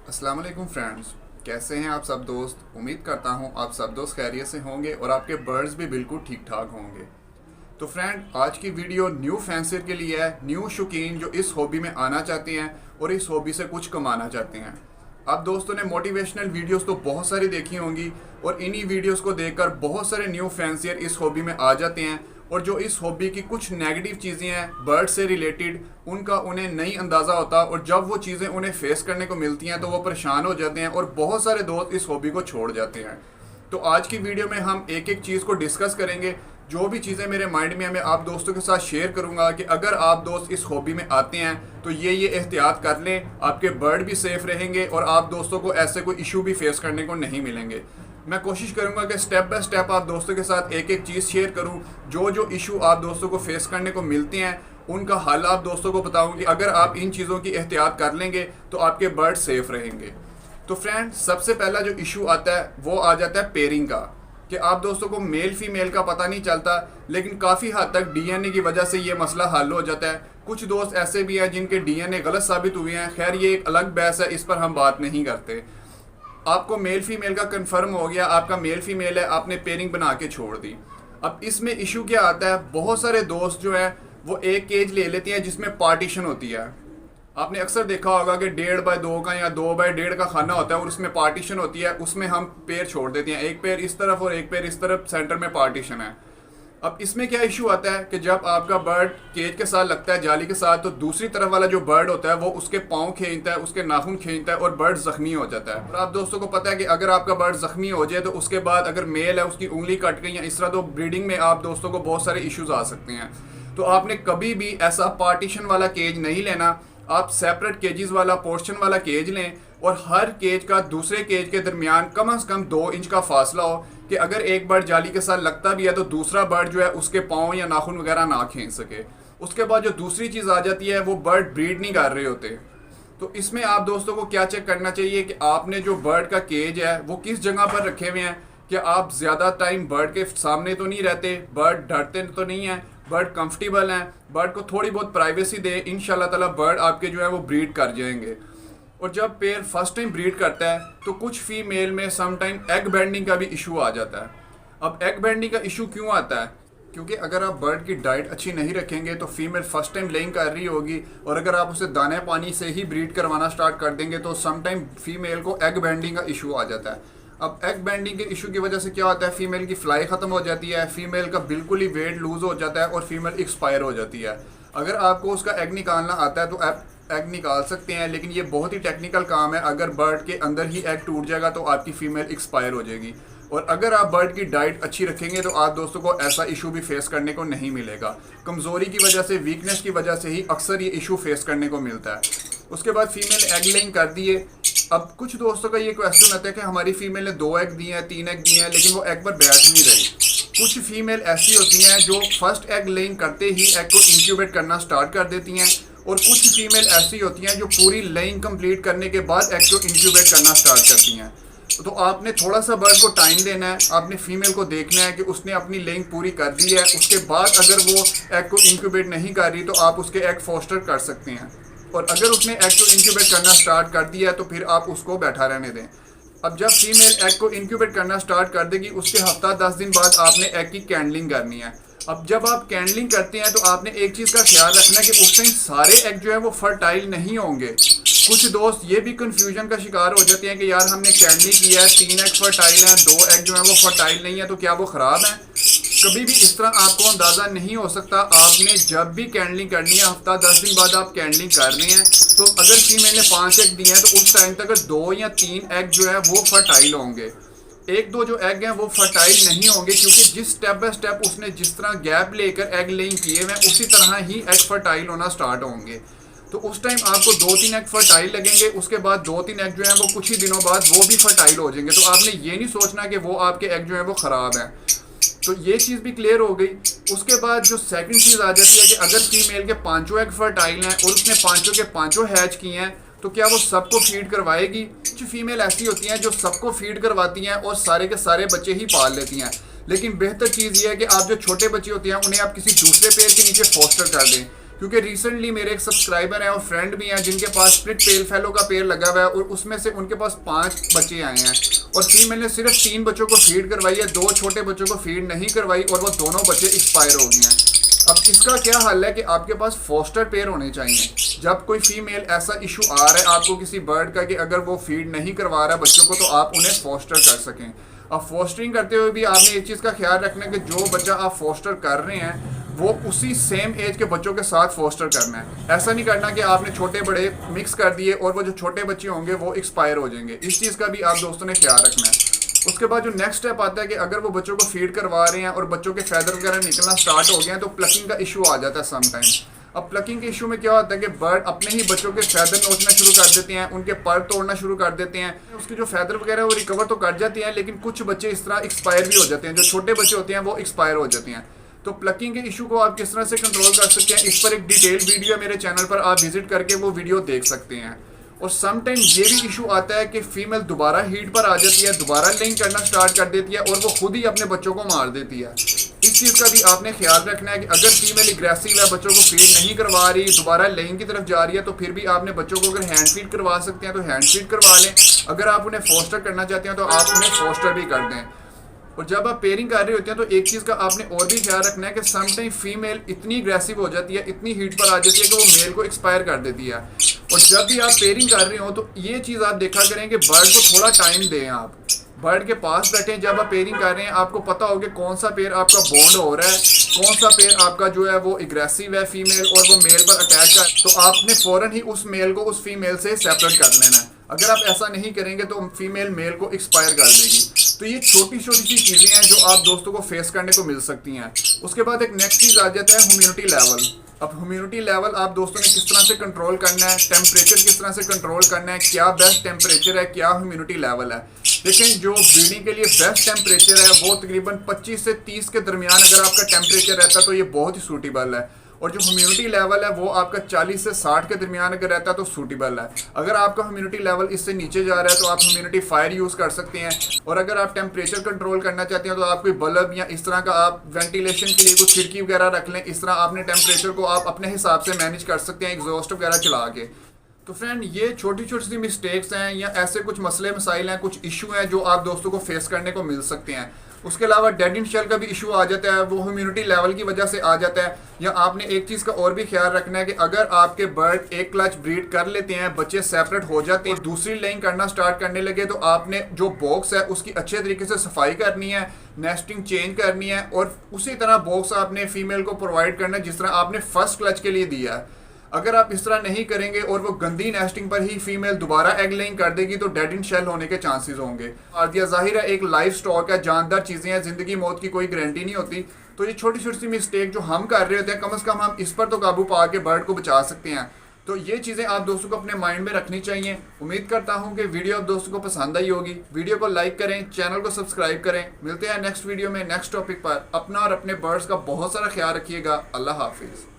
अस्सलाम वालेकुम फ्रेंड्स, कैसे हैं आप सब दोस्त। उम्मीद करता हूं आप सब दोस्त खैरियत से होंगे और आपके बर्ड्स भी बिल्कुल ठीक ठाक होंगे। तो फ्रेंड, आज की वीडियो न्यू फैंसर के लिए है, न्यू शौकीन जो इस हॉबी में आना चाहते हैं और इस हॉबी से कुछ कमाना चाहते हैं। आप दोस्तों ने मोटिवेशनल वीडियोस तो बहुत सारी देखी होंगी और इन्हीं वीडियोस को देखकर बहुत सारे न्यू फैंसियर इस हॉबी में आ जाते हैं और जो इस हॉबी की कुछ नेगेटिव चीज़ें हैं बर्ड से रिलेटेड, उनका उन्हें नहीं अंदाज़ा होता और जब वो चीज़ें उन्हें फेस करने को मिलती हैं तो वो परेशान हो जाते हैं और बहुत सारे दोस्त इस हॉबी को छोड़ जाते हैं। तो आज की वीडियो में हम एक एक चीज़ को डिस्कस करेंगे। जो भी चीज़ें मेरे माइंड में है मैं आप दोस्तों के साथ शेयर करूंगा कि अगर आप दोस्त इस हॉबी में आते हैं तो ये एहतियात कर लें, आपके बर्ड भी सेफ रहेंगे और आप दोस्तों को ऐसे कोई इशू भी फेस करने को नहीं मिलेंगे। मैं कोशिश करूंगा कि स्टेप बाय स्टेप आप दोस्तों के साथ एक एक चीज़ शेयर करूं। जो जो इशू आप दोस्तों को फेस करने को मिलते हैं उनका हल आप दोस्तों को बताऊं कि अगर आप इन चीज़ों की एहतियात कर लेंगे तो आपके बर्ड सेफ रहेंगे। तो फ्रेंड, सबसे पहला जो इशू आता है वो आ जाता है पेयरिंग का, कि आप दोस्तों को मेल फीमेल का पता नहीं चलता, लेकिन काफ़ी हद तक डीएनए की वजह से ये मसला हल हो जाता है। कुछ दोस्त ऐसे भी हैं जिनके डीएनए गलत साबित हुए हैं। खैर, ये एक अलग बहस है, इस पर हम बात नहीं करते। आपको मेल फीमेल का कंफर्म हो गया, आपका मेल फीमेल है, आपने पेयरिंग बना के छोड़ दी। अब इसमें इशू क्या आता है, बहुत सारे दोस्त जो है वो एक केज ले लेते हैं जिसमें पार्टीशन होती है। आपने अक्सर देखा होगा कि 1.5x2 का या 2x1.5 का खाना होता है और उसमें पार्टीशन होती है, उसमें हम पेड़ छोड़ देते हैं, एक पेड़ इस तरफ और एक पेड़ इस तरफ, सेंटर में पार्टीशन है। अब इसमें क्या इशू आता है कि जब आपका बर्ड केज के साथ लगता है, जाली के साथ, तो दूसरी तरफ वाला जो बर्ड होता है वो उसके पाँव खींचता है, उसके नाखून खींचता है और बर्ड जख्मी हो जाता है। और आप दोस्तों को पता है कि अगर आपका बर्ड जख्मी हो जाए तो उसके बाद अगर मेल है उसकी उंगली कट गई या इस तरह, तो ब्रीडिंग में आप दोस्तों को बहुत सारे इश्यूज आ सकते हैं। तो आपने कभी भी ऐसा पार्टीशन वाला केज नहीं लेना, आप सेपरेट केजेस वाला पोर्शन वाला केज लें और हर केज का दूसरे केज के दरमियान कम से कम 2 इंच का फासला हो कि अगर एक बर्ड जाली के साथ लगता भी है तो दूसरा बर्ड जो है उसके पाँव या नाखून वगैरह ना खींच सके। उसके बाद जो दूसरी चीज़ आ जाती है वो बर्ड ब्रीड नहीं कर रहे होते। तो इसमें आप दोस्तों को क्या चेक करना चाहिए कि आपने जो बर्ड का केज है वो किस जगह पर रखे हुए हैं, कि आप ज़्यादा टाइम बर्ड के सामने तो नहीं रहते, बर्ड डरते तो नहीं है, बर्ड कंफर्टेबल हैं, बर्ड को थोड़ी बहुत प्राइवेसी दे, इंशाल्लाह ताला बर्ड आपके जो है वो ब्रीड कर जाएंगे। और जब पेयर फर्स्ट टाइम ब्रीड करता है तो कुछ फीमेल में सम टाइम एग बेंडिंग का भी इशू आ जाता है। अब एग बेंडिंग का इशू क्यों आता है, क्योंकि अगर आप बर्ड की डाइट अच्छी नहीं रखेंगे तो फीमेल फर्स्ट टाइम लेइंग कर रही होगी और अगर आप उसे दाने पानी से ही ब्रीड करवाना स्टार्ट कर देंगे तो सम टाइम फीमेल को एग बेंडिंग का इशू आ जाता है। अब एग बेंडिंग के इशू की वजह से क्या होता है, फीमेल की फ्लाई ख़त्म हो जाती है, फीमेल का बिल्कुल ही वेट लूज हो जाता है और फीमेल एक्सपायर हो जाती है। अगर आपको उसका एग निकालना आता है तो आप एग निकाल सकते हैं, लेकिन ये बहुत ही टेक्निकल काम है। अगर बर्ड के अंदर ही एग टूट जाएगा तो आपकी फीमेल एक्सपायर हो जाएगी। और अगर आप बर्ड की डाइट अच्छी रखेंगे तो आप दोस्तों को ऐसा इशू भी फेस करने को नहीं मिलेगा। कमज़ोरी की वजह से, वीकनेस की वजह से ही अक्सर ये इशू फेस करने को मिलता है। उसके बाद फीमेल एग लेइंग कर दिए। अब कुछ दोस्तों का ये क्वेश्चन आता है कि हमारी फीमेल ने 2 एग दिए हैं, 3 एग दिए हैं, लेकिन वो एग पर बैठ नहीं रही। कुछ फीमेल ऐसी होती हैं जो फर्स्ट एग लेइंग करते ही एग को इंक्यूबेट करना स्टार्ट कर देती हैं और कुछ फीमेल ऐसी होती हैं जो पूरी लेइंग कंप्लीट करने के बाद एग को इंक्यूबेट करना स्टार्ट करती हैं। तो आपने थोड़ा सा बर्ड को टाइम देना है, आपने फीमेल को देखना है कि उसने अपनी लेइंग पूरी कर दी है। उसके बाद अगर वो एग को इंक्यूबेट नहीं कर रही तो आप उसके एग फोस्टर कर सकते हैं और अगर उसने एग को इंक्यूबेट करना स्टार्ट कर दिया है तो फिर आप उसको बैठा रहने दें। अब जब फीमेल एग को इंक्यूबेट करना स्टार्ट कर देगी उसके हफ्ता 10 दिन बाद आपने एग की कैंडलिंग करनी है। अब जब आप कैंडलिंग करते हैं तो आपने एक चीज़ का ख्याल रखना है कि उस टाइम सारे एग जो है वो फर्टाइल नहीं होंगे। कुछ दोस्त ये भी कंफ्यूजन का शिकार हो जाते हैं कि यार हमने कैंडलिंग किया है, 3 एग फर्टाइल हैं, 2 एग जो है वो फर्टाइल नहीं है, तो क्या वो ख़राब हैं। कभी भी इस तरह आपको अंदाज़ा नहीं हो सकता। आपने जब भी कैंडलिंग करनी है, हफ्ता 10 दिन बाद आप कैंडलिंग कर रहे हैं, तो अगर फीमेल ने 5 एग दिए हैं तो उस टाइम तक 2 या 3 एग जो है वो फर्टाइल होंगे। 1-2 जो एग हैं वो फर्टाइल नहीं होंगे, क्योंकि जिस स्टेप बाय स्टेप उसने जिस तरह गैप लेकर एग लेइंग किए हुए उसी तरह ही एग फर्टाइल होना स्टार्ट होंगे। तो उस टाइम आपको 2-3 एग फर्टाइल लगेंगे, उसके बाद 2-3 एग जो हैं वो कुछ ही दिनों बाद वो भी फर्टाइल हो जाएंगे। तो आपने ये नहीं सोचना कि वो आपके एग जो हैं वो ख़राब हैं। तो ये चीज़ भी क्लियर हो गई। उसके बाद जो सेकंड चीज़ आ जाती है कि अगर फीमेल के 5 एग फर्टाइल हैं और उसने 5 के 5 हैच किए हैं तो क्या वो सबको फीड करवाएगी। कुछ फीमेल ऐसी होती हैं जो सबको फीड करवाती हैं और सारे के सारे बच्चे ही पाल लेती हैं, लेकिन बेहतर चीज़ ये है कि आप जो छोटे बच्चे होते हैं उन्हें आप किसी दूसरे पेड़ के नीचे फोस्टर कर दें, क्योंकि रिसेंटली मेरे एक सब्सक्राइबर हैं और फ्रेंड भी हैं जिनके पास स्प्लिट पेल फेलो का पेड़ लगा हुआ है और उसमें से उनके पास 5 बच्चे आए हैं और फीमेल ने सिर्फ 3 बच्चों को फीड करवाई है, 2 छोटे बच्चों को फीड नहीं करवाई और वो दोनों बच्चे एक्सपायर हो गए हैं। अब इसका क्या हल है कि आपके पास फोस्टर पेयर होने चाहिए। जब कोई फीमेल ऐसा इशू आ रहा है आपको किसी बर्ड का कि अगर वो फीड नहीं करवा रहा बच्चों को, तो आप उन्हें फोस्टर कर सकें। अब फोस्टरिंग करते हुए भी आपने एक चीज़ का ख्याल रखना है कि जो बच्चा आप फोस्टर कर रहे हैं वो उसी सेम एज के बच्चों के साथ फोस्टर करना है। ऐसा नहीं करना कि आपने छोटे बड़े मिक्स कर दिए और वो जो छोटे बच्चे होंगे वो एक्सपायर हो जाएंगे। इस चीज़ का भी आप दोस्तों ने ख्याल रखना है। उसके बाद जो नेक्स्ट स्टेप आता है कि अगर वो बच्चों को फीड करवा रहे हैं और बच्चों के फैदर वगैरह निकलना स्टार्ट हो गए हैं तो प्लकिंग का इशू आ जाता है समटाइम। अब प्लकिंग के इशू में क्या होता है कि बर्ड अपने ही बच्चों के फैदर नोचना शुरू कर देते हैं, उनके पर तोड़ना शुरू कर देते हैं। उसकी जो फैदर वगैरह है वो रिकवर तो कर जाती हैं, लेकिन कुछ बच्चे इस तरह एक्सपायर भी हो जाते हैं। जो छोटे बच्चे होते हैं वो एक्सपायर हो जाते हैं। तो प्लकिंग के इशू को आप किस तरह से कंट्रोल कर सकते हैं, इस पर एक डिटेल वीडियो है मेरे चैनल पर, आप विजिट करके वो वीडियो देख सकते हैं। और समटाइम ये भी इशू आता है कि फीमेल दोबारा हीट पर आ जाती है, दोबारा लेइंग करना स्टार्ट कर देती है और वो खुद ही अपने बच्चों को मार देती है। इस चीज़ का भी आपने ख्याल रखना है कि अगर फीमेल एग्रेसिव है, बच्चों को फीड नहीं करवा रही, दोबारा लेइंग की तरफ जा रही है, तो फिर भी आपने बच्चों को अगर हैंड फीड करवा सकते हैं तो हैंड फीड करवा लें। अगर आप उन्हें फोस्टर करना चाहते हैं तो आप उन्हें फोस्टर भी कर दें। और जब आप पेयरिंग कर रहे होते हैं तो एक चीज़ का आपने और भी ख्याल रखना है कि समटाइम फीमेल इतनी अग्रेसिव हो जाती है, इतनी हीट पर आ जाती है कि वो मेल को एक्सपायर कर देती है। और जब भी आप पेयरिंग कर रहे हो तो ये चीज़ आप देखा करें कि बर्ड को थोड़ा टाइम दें। आप बर्ड के पास बैठें, जब आप पेयरिंग कर रहे हैं आपको पता होगा कौन सा पेयर आपका बॉन्ड हो रहा है, कौन सा पेयर आपका जो है वो एग्रेसिव है फीमेल और वो मेल पर अटैक कर, तो आपने फ़ौरन ही उस मेल को उस फीमेल से सेपरेट कर लेना है। अगर आप ऐसा नहीं करेंगे तो फीमेल मेल को एक्सपायर कर देगी। तो ये छोटी छोटी सी चीज़ें हैं जो आप दोस्तों को फेस करने को मिल सकती हैं। उसके बाद एक नेक्स्ट चीज़ आ जाता है ह्यूमिडिटी लेवल। अब ह्यूमिडिटी लेवल आप दोस्तों ने किस तरह से कंट्रोल करना है, टेम्परेचर किस तरह से कंट्रोल करना है, क्या बेस्ट टेम्परेचर है, क्या ह्यूमिडिटी लेवल है। लेकिन जो ब्रीडिंग के लिए बेस्ट टेम्परेचर है वो तकरीबन 25 से 30 के दरमियान अगर आपका टेम्परेचर रहता है तो ये बहुत ही सूटेबल है। और जो ह्यूमिडिटी लेवल है वो आपका 40 से 60 के दरमियान अगर रहता है तो सूटेबल है। अगर आपका ह्यूमिडिटी लेवल इससे नीचे जा रहा है तो आप ह्यूमिडिटी फायर यूज़ कर सकते हैं। और अगर आप टेम्परेचर कंट्रोल करना चाहते हैं तो आप कोई बल्ब या इस तरह का आप वेंटिलेशन के लिए कोई खिड़की वगैरह रख लें। इस तरह आपने टेम्परेचर को आप अपने हिसाब से मैनेज कर सकते हैं एग्जॉस्ट वगैरह चला के। तो फ्रेंड ये छोटी छोटी सी मिस्टेक्स हैं या ऐसे कुछ मसले मसाइल हैं, कुछ इशू हैं जो आप दोस्तों को फेस करने को मिल सकते हैं। उसके अलावा डेड इन शेल का भी इशू आ जाता है, वो ह्यूमिडिटी लेवल की वजह से आ जाता है। या आपने एक चीज़ का और भी ख्याल रखना है कि अगर आपके बर्ड एक क्लच ब्रीड कर लेते हैं, बच्चे सेपरेट हो जाते हैं, दूसरी लेइंग करना स्टार्ट करने लगे, तो आपने जो बॉक्स है उसकी अच्छे तरीके से सफाई करनी है, नेस्टिंग चेंज करनी है और उसी तरह बॉक्स आपने फीमेल को प्रोवाइड करना है जिस तरह आपने फर्स्ट क्लच के लिए दिया है। अगर आप इस तरह नहीं करेंगे और वो गंदी नेस्टिंग पर ही फीमेल दोबारा एग लेइंग कर देगी तो डेड इन शेल होने के चांसेस होंगे। और दिया जाहिर है एक लाइफ स्टॉक है, जानदार चीज़ें हैं, ज़िंदगी मौत की कोई गारंटी नहीं होती। तो ये छोटी छोटी सी मिस्टेक जो हम कर रहे होते हैं, कम से कम हम इस पर तो काबू पा के बर्ड को बचा सकते हैं। तो ये चीज़ें आप दोस्तों को अपने माइंड में रखनी चाहिए। उम्मीद करता हूँ कि वीडियो आप दोस्तों को पसंद आई होगी। वीडियो को लाइक करें, चैनल को सब्सक्राइब करें। मिलते हैं नेक्स्ट वीडियो में नेक्स्ट टॉपिक पर। अपना और अपने बर्ड्स का बहुत सारा ख्याल रखिएगा। अल्लाह हाफिज़।